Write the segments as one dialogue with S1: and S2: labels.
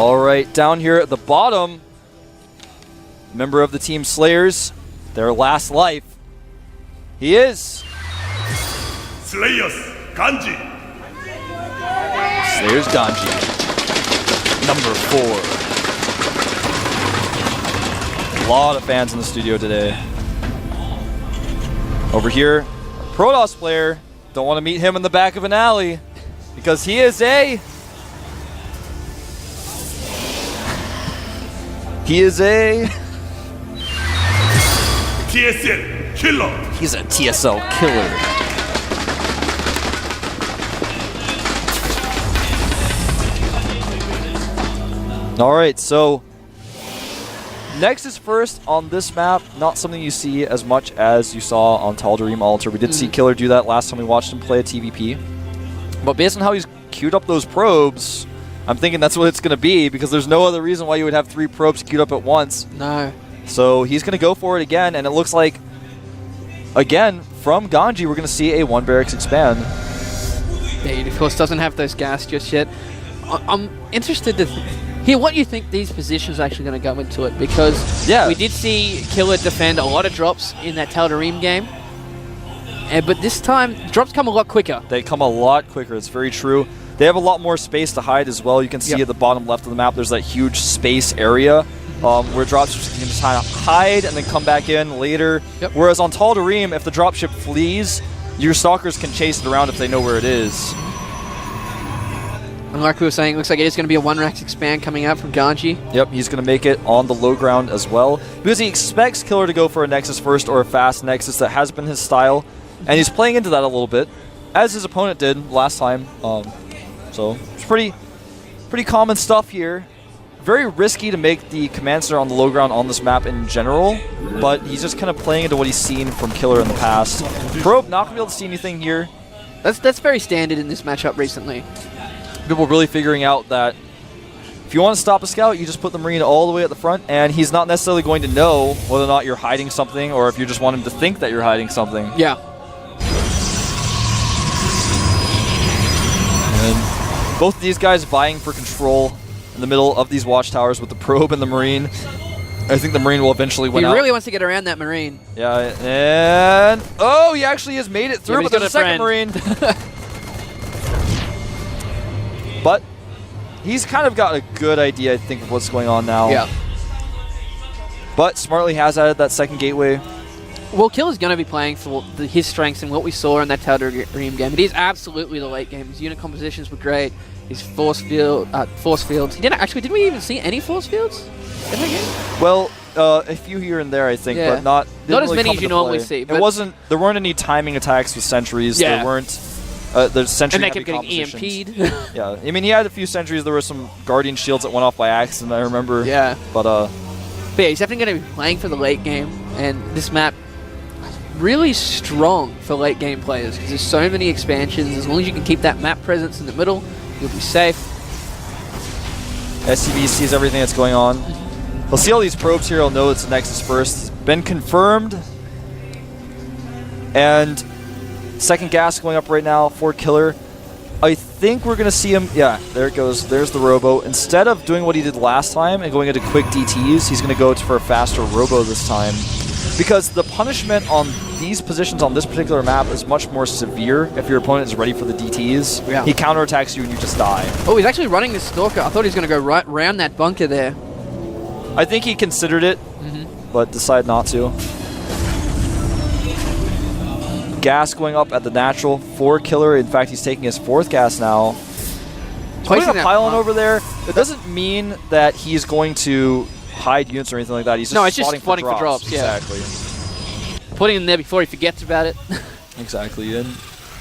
S1: All right, down here at the bottom, member of the team Slayers, their last life. He is
S2: Slayers Ganji.
S1: Slayers Ganji, number 4. A lot of fans in the studio today. Over here, Protoss player. Don't want to meet him in the back of an alley because he is a...
S2: TSL killer.
S1: He's a TSL killer. All right, so Nexus first on this map, not something you see as much as you saw on Tal'Darim Altar. We did see Killer do that last time we watched him play a TVP. But based on how he's queued up those probes, I'm thinking that's what it's going to be, because there's no other reason why you would have 3 probes queued up at once.
S3: No.
S1: So he's going to go for it again, and it looks like, again, from Ganji, we're going to see a 1 barracks expand.
S3: Yeah, he of course doesn't have those gas just yet. I'm interested to hear what you think these positions are actually going to go into it, because we did see Killer defend a lot of drops in that Tal'Darim game, but this time drops come a lot quicker.
S1: They come a lot quicker, it's very true. They have a lot more space to hide as well. You can see at the bottom left of the map there's that huge space area where dropships can just kind of hide and then come back in later. Whereas on Tal'Darim, if the dropship flees, your stalkers can chase it around if they know where it is.
S3: And like we were saying, it looks like it is going to be a 1 racks expand coming out from Ganji.
S1: Yep, he's going to make it on the low ground as well, because he expects Killer to go for a Nexus first or a fast Nexus. That has been his style, and he's playing into that a little bit, as his opponent did last time. So it's pretty common stuff here. Very risky to make the command center on the low ground on this map in general, but he's just kind of playing into what he's seen from Killer in the past. Probe not going to be able to see anything here.
S3: That's very standard in this matchup recently.
S1: People really figuring out that if you want to stop a scout, you just put the Marine all the way at the front, and he's not necessarily going to know whether or not you're hiding something, or if you just want him to think that you're hiding something.
S3: Yeah.
S1: And both of these guys vying for control in the middle of these watchtowers with the probe and the Marine. I think the Marine will eventually win out.
S3: He really wants to get around that Marine.
S1: Yeah, and... oh, he actually has made it through, but there's a second Marine. But he's kind of got a good idea, I think, of what's going on now.
S3: Yeah.
S1: But smartly has added that second gateway.
S3: Well, Killer's going to be playing for his strengths and what we saw in that Tal'Darim game. It is absolutely the late game. His unit compositions were great. His force fields. He didn't actually. Did we even see any force fields in the game?
S1: Well, a few here and there, I think, but not
S3: as
S1: really
S3: many as you normally see.
S1: It wasn't. There weren't any timing attacks with sentries.
S3: Yeah.
S1: There weren't. There's sentry
S3: and they
S1: heavy
S3: kept getting EMP'd.
S1: Yeah, I mean, he had a few sentries. There were some Guardian shields that went off by accident, I remember.
S3: Yeah.
S1: But
S3: yeah, he's definitely going to be playing for the late game, and this map is really strong for late game players because there's so many expansions. As long as you can keep that map presence in the middle, you'll be safe.
S1: SCV sees everything that's going on. He'll see all these probes here. He'll know it's a Nexus first. It's been confirmed. And second gas going up right now for Killer. I think we're going to see him. Yeah, there it goes. There's the Robo. Instead of doing what he did last time and going into quick DTs, he's going to go for a faster Robo this time. Because the punishment on these positions on this particular map is much more severe if your opponent is ready for the DTs. Yeah. He counterattacks you and you just die.
S3: Oh, he's actually running this Stalker. I thought he was going to go right around that bunker there.
S1: I think he considered it, but decided not to. Gas going up at the natural for Killer. In fact, he's taking his 4th gas now. Putting a pylon over there, it doesn't mean that he's going to hide units or anything like that. He's just spotting for drops.
S3: Yeah.
S1: Exactly.
S3: Putting him there before he forgets about it.
S1: Exactly. And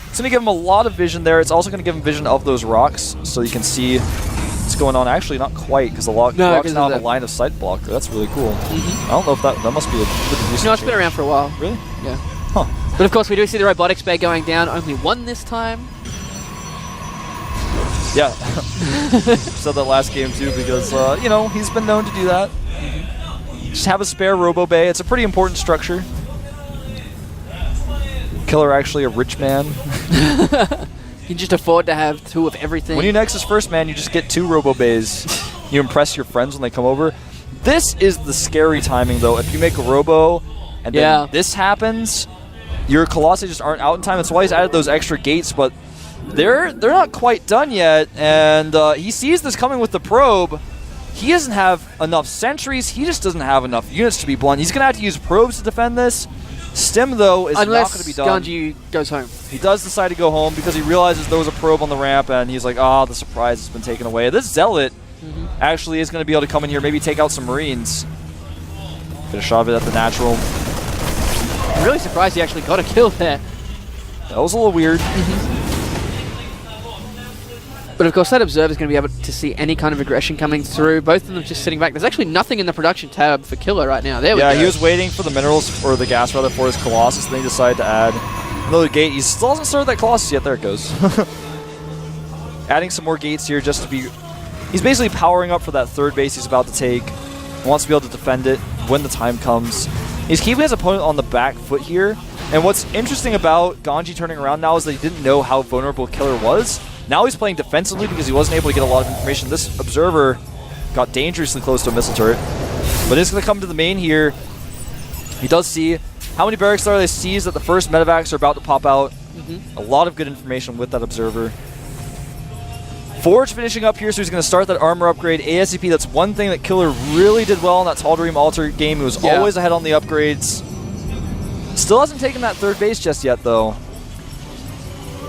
S1: it's going to give him a lot of vision there. It's also going to give him vision of those rocks, so you can see what's going on. Actually, not quite, because the rocks now have a line of sight blocker. That's really cool. I don't know if that must be a good research.
S3: No, it's been around for a while.
S1: Really?
S3: Yeah.
S1: Huh.
S3: But of course, we do see the robotics bay going down. Only 1 this time.
S1: Yeah. Said that last game too, because you know, he's been known to do that. Just have a spare Robo Bay. It's a pretty important structure. Killer actually a rich man.
S3: You can just afford to have 2 of everything.
S1: When you Nexus first, man, you just get 2 Robo Bays. You impress your friends when they come over. This is the scary timing, though. If you make a robo and then this happens, your Colossi just aren't out in time. That's why he's added those extra gates, but they're not quite done yet. And he sees this coming with the probe. He doesn't have enough sentries. He just doesn't have enough units to be blunt. He's going to have to use probes to defend this. Stim, though, is not going to be done.
S3: Unless Ganji goes home.
S1: He does decide to go home because he realizes there was a probe on the ramp, and he's like, ah, the surprise has been taken away. This Zealot actually is going to be able to come in here, maybe take out some Marines. Get a shot of it at the natural.
S3: I'm really surprised he actually got a kill there.
S1: That was a little weird.
S3: But of course, that observer is going to be able to see any kind of aggression coming through. Both of them just sitting back. There's actually nothing in the production tab for Killer right now. There we go.
S1: Yeah, he was waiting for the minerals, or the gas rather, for his Colossus, and then he decided to add another gate. He still hasn't started that Colossus yet. There it goes. Adding some more gates here just to be... He's basically powering up for that third base he's about to take. He wants to be able to defend it when the time comes. He's keeping his opponent on the back foot here. And what's interesting about Ganji turning around now is that he didn't know how vulnerable Killer was. Now he's playing defensively because he wasn't able to get a lot of information. This observer got dangerously close to a missile turret. But it's going to come to the main here. He does see how many barracks there are. He sees that the first medevacs are about to pop out. A lot of good information with that observer. Forge finishing up here, so he's going to start that armor upgrade. ASCP, that's one thing that Killer really did well in that Tall Dream Alter game. He was always ahead on the upgrades. Still hasn't taken that third base just yet, though.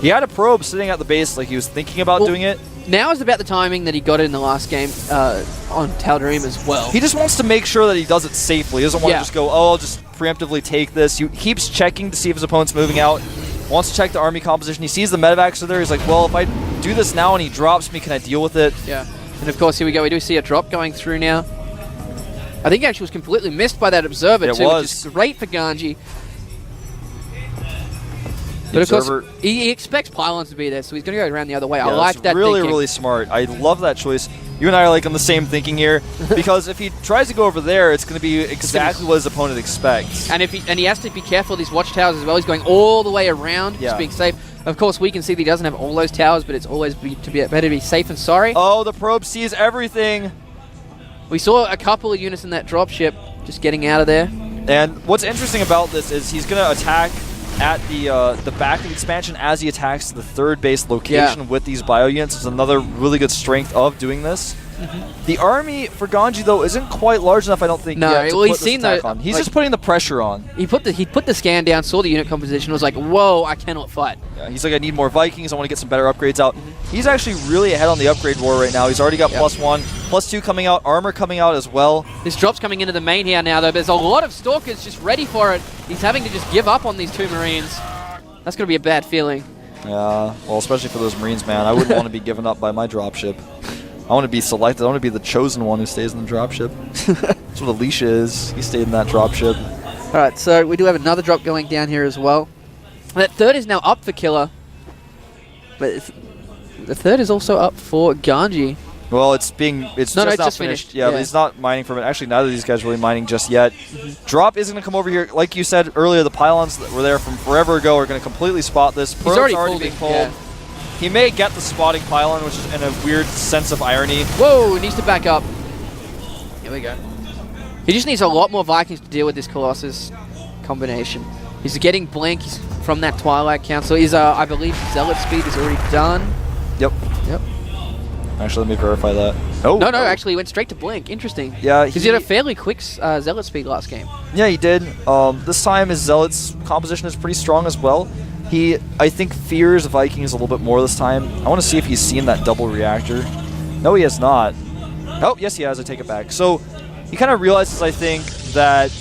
S1: He had a probe sitting at the base like he was thinking about doing it.
S3: Now is about the timing that he got it in the last game on Tall Dream as well.
S1: He just wants to make sure that he does it safely. He doesn't want to just go, oh, I'll just preemptively take this. He keeps checking to see if his opponent's moving out. Wants to check the army composition. He sees the medevacs are there. He's like, well, if I do this now and he drops me, can I deal with it?
S3: Yeah. And of course, here we go. We do see a drop going through now. I think he actually was completely missed by that observer too, which is great for Ganji. But of course, he expects pylons to be there, so he's going to go around the other way. I like that
S1: really,
S3: thinking.
S1: really smart. I love that choice. You and I are like on the same thinking here, because if he tries to go over there, it's going to be exactly what his opponent expects.
S3: And he has to be careful of these watchtowers as well. He's going all the way around, just being safe. Of course, we can see that he doesn't have all those towers, but it's always better to be safe and sorry.
S1: Oh, the probe sees everything.
S3: We saw a couple of units in that dropship just getting out of there.
S1: And what's interesting about this is he's going to attack at the back of the expansion as he attacks the third base location with these bio units. It's another really good strength of doing this. The army for Ganji, though, isn't quite large enough, I don't think, yet to put this attack on. He's just putting the pressure on.
S3: He put the scan down, saw the unit composition, was like, whoa, I cannot fight.
S1: Yeah, he's like, I need more Vikings, I want to get some better upgrades out. He's actually really ahead on the upgrade war right now. He's already got +1, +2 coming out, armor coming out as well.
S3: This drop's coming into the main here now, though. There's a lot of Stalkers just ready for it. He's having to just give up on these two Marines. That's going to be a bad feeling.
S1: Yeah, well, especially for those Marines, man. I wouldn't want to be given up by my dropship. I want to be selected. I want to be the chosen one who stays in the dropship. That's what Alicia is. He stayed in that dropship.
S3: All right, so we do have another drop going down here as well. That third is now up for Killer. But the third is also up for Ganji.
S1: Well, it's just finished. Yeah, but he's not mining from it. Actually, neither of these guys are really mining just yet. Drop is going to come over here. Like you said earlier, the pylons that were there from forever ago are going to completely spot this. Probe's already being pulled. Yeah. He may get the spotting pylon, which is in a weird sense of irony.
S3: Whoa, he needs to back up. Here we go. He just needs a lot more Vikings to deal with this Colossus combination. He's getting blink from that Twilight Council. I believe Zealot speed is already done.
S1: Yep. Actually, let me verify that.
S3: Oh, no, actually, he went straight to blink. Interesting.
S1: Yeah,
S3: because he had a fairly quick Zealot speed last game.
S1: Yeah, he did. This time, his Zealot's composition is pretty strong as well. He, I think, fears Vikings a little bit more this time. I want to see if he's seen that double reactor. No, he has not. Oh, yes, he has. I take it back. So he kind of realizes, I think, that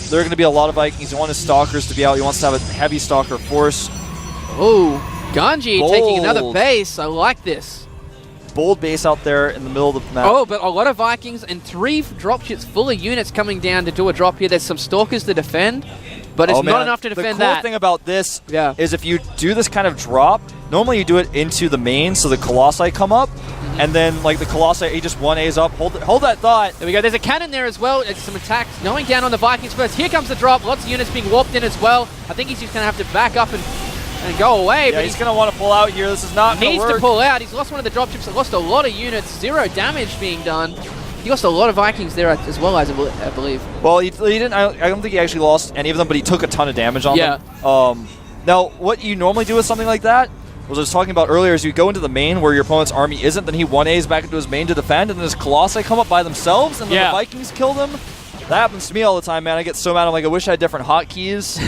S1: there are going to be a lot of Vikings. He wants his Stalkers to be out. He wants to have a heavy Stalker force.
S3: Oh, Ganji taking another base. I like this.
S1: Bold base out there in the middle of the map.
S3: Oh, but a lot of Vikings and 3 dropships full of units coming down to do a drop here. There's some Stalkers to defend. But it's not enough to defend that.
S1: The cool thing about this is if you do this kind of drop, normally you do it into the main so the Colossi come up, and then like the Colossi Aegis 1A's up. Hold that thought.
S3: There we go. There's a cannon there as well. It's some attacks going down on the Vikings first. Here comes the drop. Lots of units being warped in as well. I think he's just going to have to back up and and go away.
S1: Yeah,
S3: but
S1: he's going to want to pull out here. This is not going to
S3: needs
S1: work.
S3: to pull out. He's lost one of the dropships. Lost a lot of units. 0 damage being done. He lost a lot of Vikings there as well, I believe.
S1: Well, he didn't. I don't think he actually lost any of them, but he took a ton of damage on them. Now, what you normally do with something like that, was I was talking about earlier, is you go into the main where your opponent's army isn't, then he 1As back into his main to defend, and then his Colossi come up by themselves, and then the Vikings kill them. That happens to me all the time, man. I get so mad. I'm like, I wish I had different hotkeys.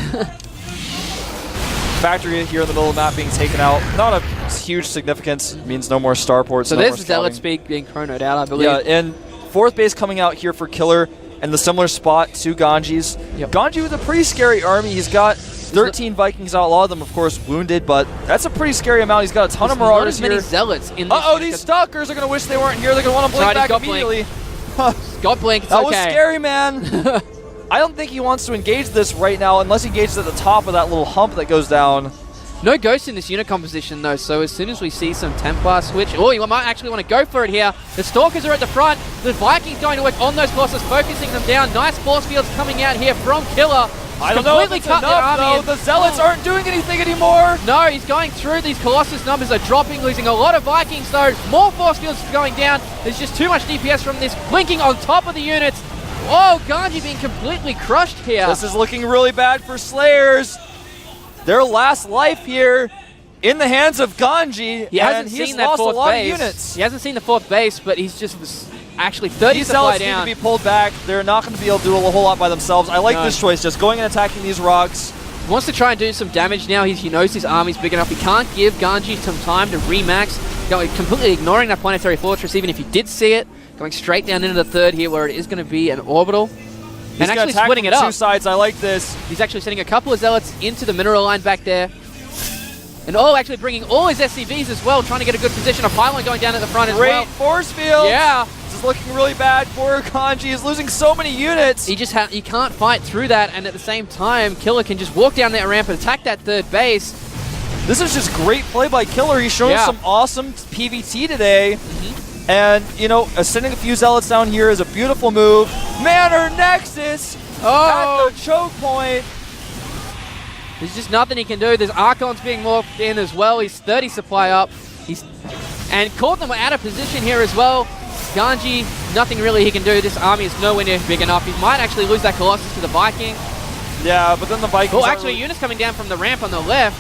S1: Factory here in the middle of the map being taken out. Not a huge significance. It means no more starports.
S3: So
S1: no
S3: there's
S1: more
S3: Zealot Speak being chronoed out, I believe.
S1: Yeah, and 4th base coming out here for Killer, and the similar spot to Ganji's.
S3: Yep.
S1: Ganji with a pretty scary army. He's got 13 Vikings out, a lot of them, of course, wounded, but that's a pretty scary amount. He's got a ton of Marauders
S3: not as many
S1: here.
S3: Zealots in this.
S1: Uh-oh, these Stalkers are going to wish they weren't here. They're going to want to blink back immediately.
S3: Got blink, it's
S1: that
S3: okay.
S1: was scary, man. I don't think he wants to engage this right now unless he engages at the top of that little hump that goes down.
S3: No ghost in this unit composition, though, so as soon as we see some Templar switch... Oh, you might actually want to go for it here. The Stalkers are at the front. The Vikings going to work on those Colossus, focusing them down. Nice force fields coming out here from Killer.
S1: I don't know if it's enough, though. The Zealots aren't doing anything anymore.
S3: No, he's going through. These Colossus numbers are dropping, losing a lot of Vikings, though. More force fields going down. There's just too much DPS from this. Blinking on top of the units. Oh, Ganji being completely crushed here.
S1: This is looking really bad for Slayers. Their last life here in the hands of Ganji.
S3: He hasn't seen that
S1: lost
S3: fourth
S1: a lot
S3: base.
S1: of units.
S3: He hasn't seen the 4th base, but he's just actually 30
S1: These
S3: supply
S1: Zealots
S3: down.
S1: need to be pulled back. They're not going to be able to do a whole lot by themselves. I like this choice, just going and attacking these rocks.
S3: He wants to try and do some damage now. He knows his army's big enough. He can't give Ganji some time to remax. Completely ignoring that planetary fortress, even if you did see it. Going straight down into the 3rd here, where it is going to be an orbital.
S1: He's
S3: and actually
S1: attack
S3: splitting
S1: from
S3: it up.
S1: 2 sides. I like this.
S3: He's actually sending a couple of Zealots into the mineral line back there. And actually bringing all his SCVs as well, trying to get a good position. A pylon going down at the front as well.
S1: Great force field.
S3: Yeah.
S1: This is looking really bad for Ganji. He's losing so many units.
S3: He can't fight through that, and at the same time, Killer can just walk down that ramp and attack that 3rd base.
S1: This is just great play by Killer. He's shown some awesome PvT today. And, you know, sending a few Zealots down here is a beautiful move. Manor Nexus at the choke point.
S3: There's just nothing he can do. There's Archons being morphed in as well. He's 30 supply up. And caught them out of position here as well. Ganji, nothing really he can do. This army is nowhere near big enough. He might actually lose that Colossus to the Viking.
S1: Yeah, but then the Vikings...
S3: Oh, actually, units coming down from the ramp on the left,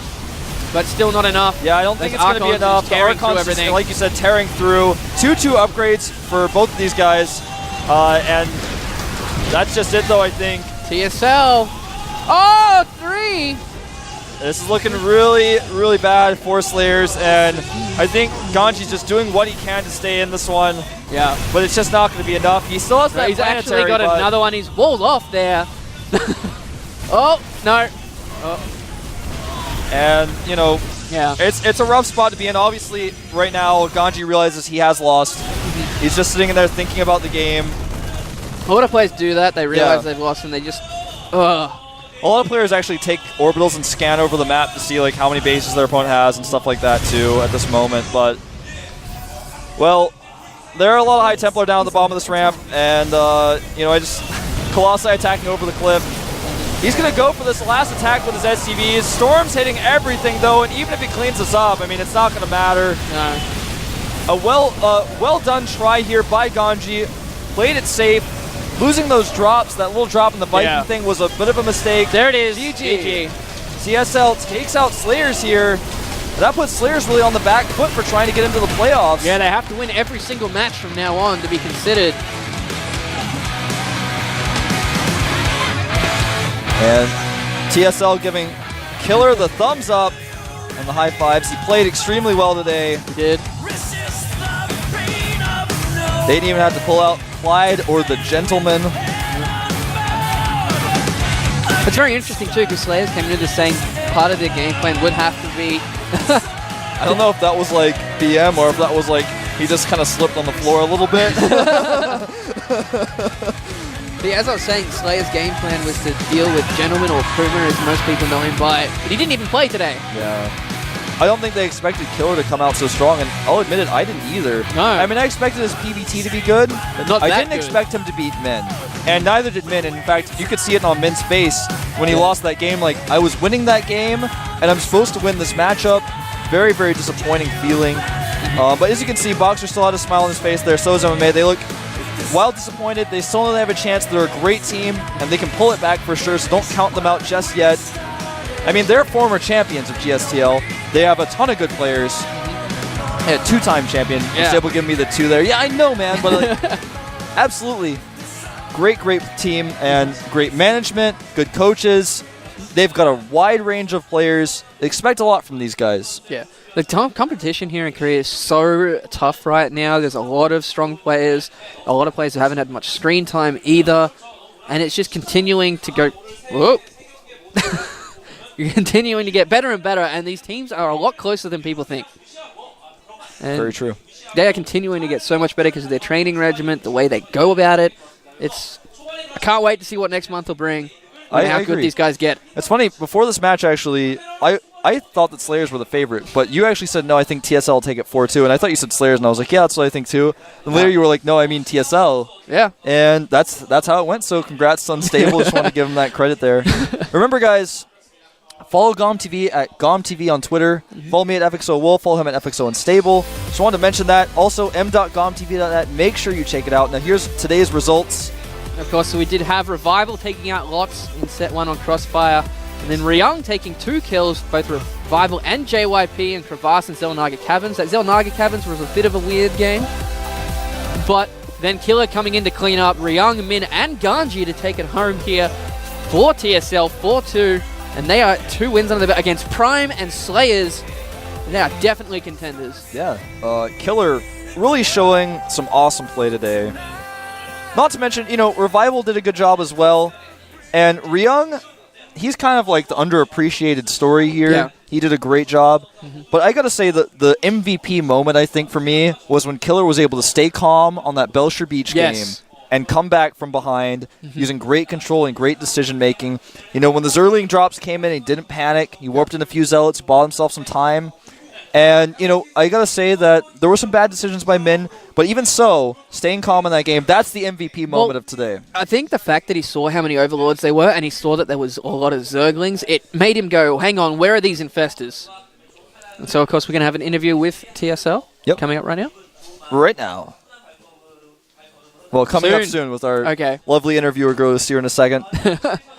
S3: but still not enough.
S1: Yeah, I don't think it's going to be enough. The Archons, just, like you said, tearing through. 2-2 upgrades for both of these guys. And that's just it, though, I think.
S3: TSL. Oh, 3!
S1: This is looking really, really bad for Slayers, and I think Ganji's just doing what he can to stay in this one.
S3: Yeah.
S1: But it's just not going to be enough. He still has that
S3: He's
S1: planetary,
S3: actually got another one. He's walled off there. Oh, no. Oh.
S1: And, you know, it's a rough spot to be in. Obviously, right now, Ganji realizes he has lost. He's just sitting in there thinking about the game.
S3: A lot of players do that. They realize they've lost, and they just...
S1: A lot of players actually take orbitals and scan over the map to see like how many bases their opponent has and stuff like that too at this moment. But, well, there are a lot of High Templar down at the bottom of this ramp, and, you know, Colossi attacking over the cliff. He's going to go for this last attack with his SCVs. Storm's hitting everything, though, and even if he cleans this up, I mean, it's not going to matter. No. A well done try here by Ganji. Played it safe. Losing those drops, that little drop in the Viking thing was a bit of a mistake.
S3: There it is.
S1: GG. CSL takes out Slayers here. That puts Slayers really on the back foot for trying to get into the playoffs.
S3: Yeah, they have to win every single match from now on to be considered.
S1: And TSL giving Killer the thumbs up and the high fives. He played extremely well today.
S3: He did.
S1: They didn't even have to pull out Clyde or the Gentleman.
S3: It's very interesting too, because Slayers came into this saying part of their game plan would have to be...
S1: I don't know if that was like BM or if that was like he just kind of slipped on the floor a little bit.
S3: But yeah, as I was saying, Slayer's game plan was to deal with Gentleman or Puma, as most people know him by, but he didn't even play today.
S1: Yeah. I don't think they expected Killer to come out so strong, and I'll admit it, I didn't either.
S3: No.
S1: I mean, I expected his PvT to be good.
S3: But not
S1: I
S3: that
S1: didn't
S3: good.
S1: expect him to beat Min, and neither did Min. In fact, you could see it on Min's face when he lost that game. Like, I was winning that game, and I'm supposed to win this matchup. Very, very disappointing feeling. But as you can see, Boxer still had a smile on his face there. So is MMA. They look while disappointed. They still know they have a chance. They're a great team, and they can pull it back for sure, so don't count them out just yet. I mean, they're former champions of GSTL. They have a ton of good players. Yeah, two-time champion.
S3: Yeah.
S1: Stable giving me the 2 there. Yeah, I know, man, but like, absolutely. Great team and great management, good coaches. They've got a wide range of players. Expect a lot from these guys.
S3: Yeah. The competition here in Korea is so tough right now. There's a lot of strong players, a lot of players who haven't had much screen time either, and it's just continuing to go. Whoa. You're continuing to get better and better, and these teams are a lot closer than people think. And
S1: very true.
S3: They are continuing to get so much better because of their training regimen, the way they go about it. I can't wait to see what next month will bring. And how good these guys get.
S1: It's funny, before this match, actually, I thought that Slayers were the favorite, but you actually said, no, I think TSL will take it 4-2, and I thought you said Slayers, and I was like, yeah, that's what I think too. And later you were like, no, I mean TSL.
S3: Yeah.
S1: And that's how it went, so congrats on Stable. Just want to give him that credit there. Remember, guys, follow GOMTV at GOMTV on Twitter. Follow me at FXOWolf. Follow him at FXO and Stable. Just wanted to mention that. Also, m.gomtv.net. Make sure you check it out. Now, here's today's results.
S3: Of course, so we did have Revival taking out Lots in set 1 on Crossfire, and then Ryung taking 2 kills, both Revival and JYP in Crevasse and Zelnaga Caverns. That Zelnaga Caverns was a bit of a weird game, but then Killer coming in to clean up, Ryung, Min, and Ganji to take it home here for TSL 4-2, and they are 2 wins under the belt against Prime and Slayers. They are definitely contenders.
S1: Yeah, Killer really showing some awesome play today. Not to mention, Revival did a good job as well. And Ryung, he's kind of like the underappreciated story here.
S3: Yeah.
S1: He did a great job. But I got to say that the MVP moment, I think, for me, was when Killer was able to stay calm on that Belcher Beach game and come back from behind using great control and great decision-making. When the Zerling drops came in, he didn't panic. He warped in a few Zealots, bought himself some time. And, I got to say that there were some bad decisions by Min, but even so, staying calm in that game, that's the MVP moment of today.
S3: I think the fact that he saw how many Overlords there were, and he saw that there was a lot of Zerglings, it made him go, hang on, where are these infestors? And so, of course, we're going to have an interview with TSL coming up right now.
S1: Right now. Well, coming up soon with our lovely interviewer. Go to see her in a second.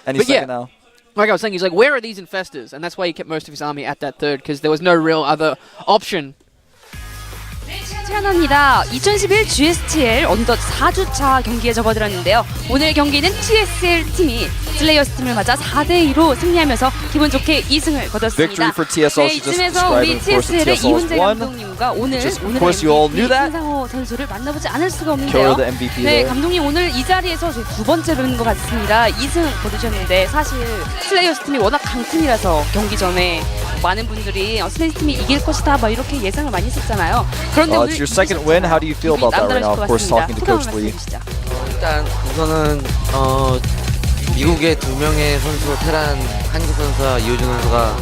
S1: Any second now.
S3: Like I was saying, he's like, where are these infestors? And that's why he kept most of his army at that third, because there was no real other option.
S4: 태어납니다. 2011 GSTL 언덧 4주차 경기에 접어들었는데요. 오늘 경기는 TSL 팀이 슬레이어스 팀을 맞아 4대2로 승리하면서 기분 좋게 2승을 거뒀습니다. 네, 이쯤에서 우리 TSL의 이훈재 감독님과 오늘의 MVP 신상호 선수를 만나보지 않을 수가 없는데요. 네, 감독님 오늘 이 자리에서 저희 2번째 뵙는 것 같습니다. 2승 거두셨는데 사실 슬레이어스 팀이 워낙 강팀이라서 경기 전에 많은 분들이 슬레이어스 팀이 이길 것이다 막 이렇게 예상을 많이 했었잖아요. 그런데 오늘
S1: it's your second win. How do you feel about that right now? Of course, talking to Coach Lee.
S5: 일단 우선은 미국의 2명의 선수, 테란 한국 선수와 이호준 선수가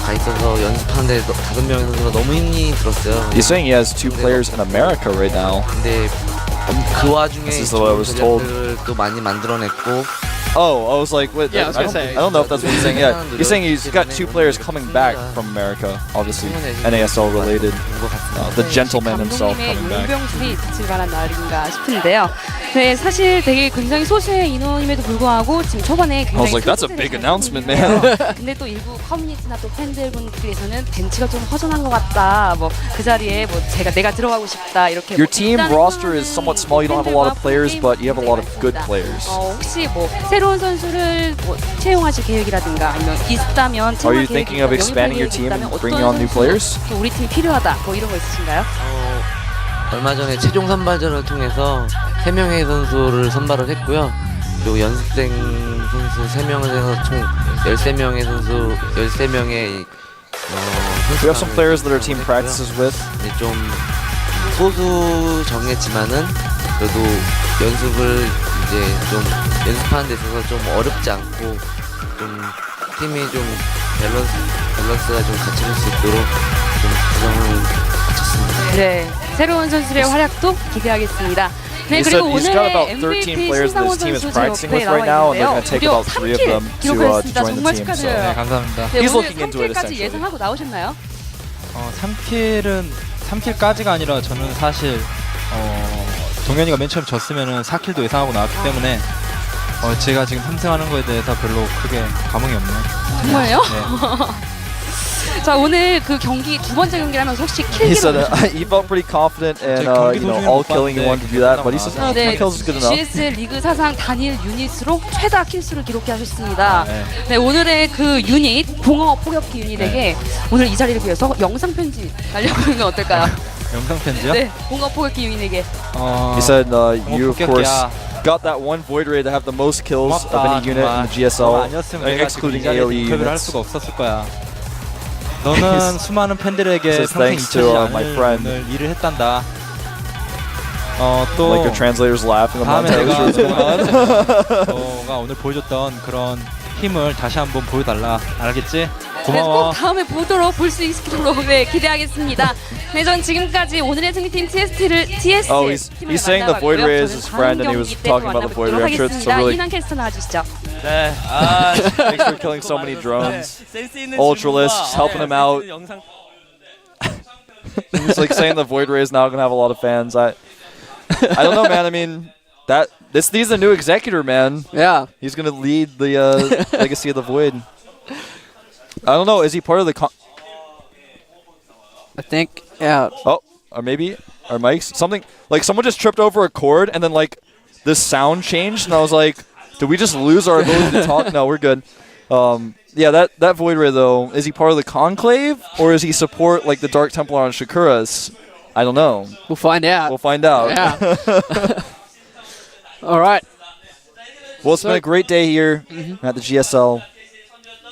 S5: 가 있어서 연습하는데 5명의 선수가 너무 힘이 들었어요.
S1: He's saying he has 2 players in America right now.
S5: 근데 그 와중에 전략들을 많이 만들어냈고.
S1: Oh, I was like, wait,
S3: yeah,
S1: I don't know if that's what he's saying. Yeah, he's saying he's got 2 players coming back from America, obviously NASL related. The gentleman himself coming back.
S4: 용병술이 빛을 발한 날인가 싶은데요. 네, 사실 되게 굉장히 소수의 인원임에도 불구하고 지금 초반에 굉장히
S1: I was like, that's a big announcement, man.
S4: 근데 또 일부 커뮤니티나 또 팬들분들께서는 벤치가 좀 허전한 것 같다. 뭐 그 자리에 뭐 내가 들어가고 싶다 이렇게.
S1: Your team roster is somewhat small. You don't have a lot of players, but you have a lot of good players.
S4: 혹시 뭐 새로운 선수를 뭐 채용하실 계획이라든가 아니면 있다면
S1: Are you thinking of expanding your team and bringing on new players?
S4: 우리 팀이 필요하다. 뭐 이런 거 있으신가요?
S5: 얼마 전에 최종 선발전을 통해서 3명의 선수를 선발을 했고요. 그리고 연습생 선수 3명을 해서 총 13명의 선수 13명의
S1: We have some players that our team practices with.
S5: 좀 소수 정했지만은 그래도 연습을 이제 좀 연습하는 데 있어서 좀 어렵지 않고 좀 팀이 좀 밸런스가 좀 갖춰질 수 있도록 좀 구성을 갖췄습니다.
S4: 네, 새로운 선수의 활약도 기대하겠습니다. 네,
S1: He said
S4: 그리고
S1: he's
S4: 오늘의
S1: got about 13
S4: MVP
S1: players that
S4: 신상훈
S1: his team is
S4: 선수
S1: practicing with
S4: 옆에
S1: right now, and they're
S4: 나와
S1: going to take
S4: 있는데요.
S1: about 3 of
S4: 무려
S1: them
S4: 3킬
S1: to
S4: 기록했습니다.
S1: join
S4: 정말
S1: the team. So.
S4: 축하드려요.
S6: 네, 감사합니다.
S4: 네,
S1: He's
S4: 오늘
S1: looking into it
S4: 3킬까지
S1: essentially.
S4: 예상하고 나오셨나요?
S6: 3킬까지가 아니라 저는 사실 동현이가 맨 처음 졌으면은 4킬도 예상하고 나왔기 때문에 제가 지금 3승하는 거에 대해서 별로 크게 감흥이 없네요.
S4: 정말요?
S6: 네.
S4: 자, 오늘 그 경기 두 번째 경기라면서 혹시 킬
S1: He said
S4: 기록
S1: he felt pretty confident and
S6: 경기
S1: you know
S6: 도중에
S1: all
S6: 못
S1: killing he
S6: 봤는데
S1: wanted to do that, but he says
S6: 네,
S1: 3 kills is good enough.
S4: GSL 리그 사상 단일 유닛으로 최다 킬수를 기록하셨습니다.
S6: 네.
S4: 네, 오늘의 그 유닛 공허 포격기 유닛에게 오늘 이 자리를 위해서 영상 편지 날려보는 건 어떨까요?
S6: 영상 편지요?
S4: 네, 공허 포격기 유닛에게.
S1: He said you of course
S6: 폭격이야.
S1: got that one void ray to have the most kills of
S6: 고맙다,
S1: any unit in
S6: 정말.
S1: the GSL,
S6: 너 아니었으면 내가 지금 이
S1: excluding
S6: 자리에
S1: AOE
S6: 인터뷰를 할
S1: units.
S6: 수가 없었을 거야. 너는 수많은 팬들에게
S1: Says
S6: 평생
S1: thanks to,
S6: 잊혀지지
S1: my
S6: 않을
S1: friend.
S6: 오늘 일을 했단다. 또
S1: Like your translators laugh in the
S6: 다음에
S1: montage.
S6: 내가
S1: what's going on.
S6: 너가 오늘 보여줬던 그런 힘을 다시 한번 보여달라. 알겠지?
S4: 네, 꼭
S6: 고마워.
S4: 다음에 보도록 볼 수 있도록 네, 기대하겠습니다. 네, 전 지금까지 오늘의 승리팀 TSL
S1: Oh, he's saying the void ray is his friend, and he was talking about the void ray. I'm sure it's a really.
S4: 이난 캐스터 나와주시죠.
S7: 네.
S1: Thanks for killing so many drones. Ultralists helping him out. He's like saying the void ray is now gonna have a lot of fans. I don't know, man. I mean, he's the new executor, man.
S3: Yeah.
S1: He's gonna lead the legacy of the void. I don't know. Is he part of the?
S3: I think, yeah.
S1: Oh, or maybe our mics. Something like someone just tripped over a cord, and then like the sound changed, and I was like, did we just lose our ability to talk? No, we're good. Yeah, that void ray though, is he part of the conclave, or does he support like the Dark Templar on Shakura's? I don't know.
S3: We'll find out.
S1: We'll find out.
S3: Yeah. All right.
S1: Well, it's been a great day here at the GSL.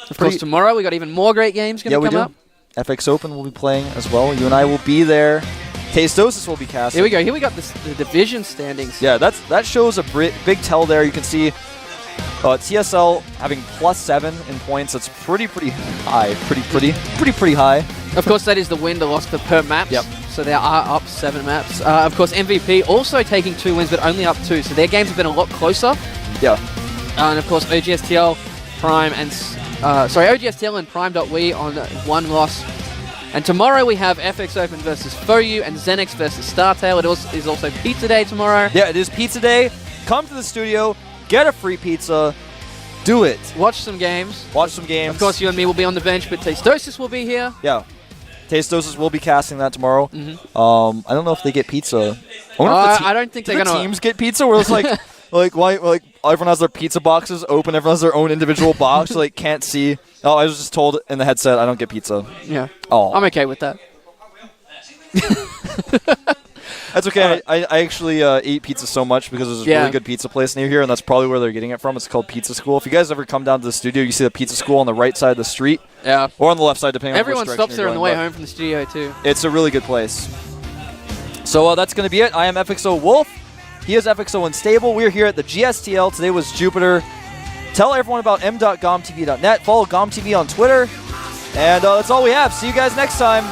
S3: Of course, tomorrow we got even more great games going to come up.
S1: FXOpen will be playing as well. You and I will be there. Tastosis will be casting.
S3: Here we go. Here we got the division standings.
S1: Yeah, that shows a big tell there. You can see TSL having +7 in points. That's pretty high. Pretty high.
S3: Of course, that is the win, the loss per maps.
S1: Yep.
S3: So they are up 7 maps. Of course, MVP also taking 2 wins, but only up 2. So their games have been a lot closer.
S1: Yeah.
S3: And of course, OGSTL, Prime, and OGSTL and Prime.we on 1 loss. And tomorrow we have FXOpen versus FOU and ZeNEX versus StarTale. It is also Pizza Day tomorrow.
S1: Yeah, it is Pizza Day. Come to the studio, get a free pizza, do it.
S3: Watch some games.
S1: Watch some games.
S3: Of course, you and me will be on the bench, but Tastosis will be here.
S1: Yeah. Tastosis will be casting that tomorrow. I don't know if they get pizza.
S3: I don't think they're
S1: the
S3: gonna.
S1: teams get pizza. Where it's like, why? Like everyone has their pizza boxes open. Everyone has their own individual box. Like can't see. Oh, I was just told in the headset I don't get pizza.
S3: Yeah.
S1: Oh,
S3: I'm okay with that.
S1: That's okay. I actually eat pizza so much because there's a really good pizza place near here, and that's probably where they're getting it from. It's called Pizza School. If you guys ever come down to the studio, you see the Pizza School on the right side of the street.
S3: Yeah.
S1: Or on the left side, depending
S3: Everyone
S1: on which direction
S3: stops there on
S1: you're
S3: the way
S1: going,
S3: home from the studio too.
S1: It's a really good place. So that's going to be it. I am FXO Wolf. He is FXO Unstable. We're here at the GSTL. Today was Jupiter. Tell everyone about m.gomtv.net. Follow GOMTV on Twitter. And that's all we have. See you guys next time.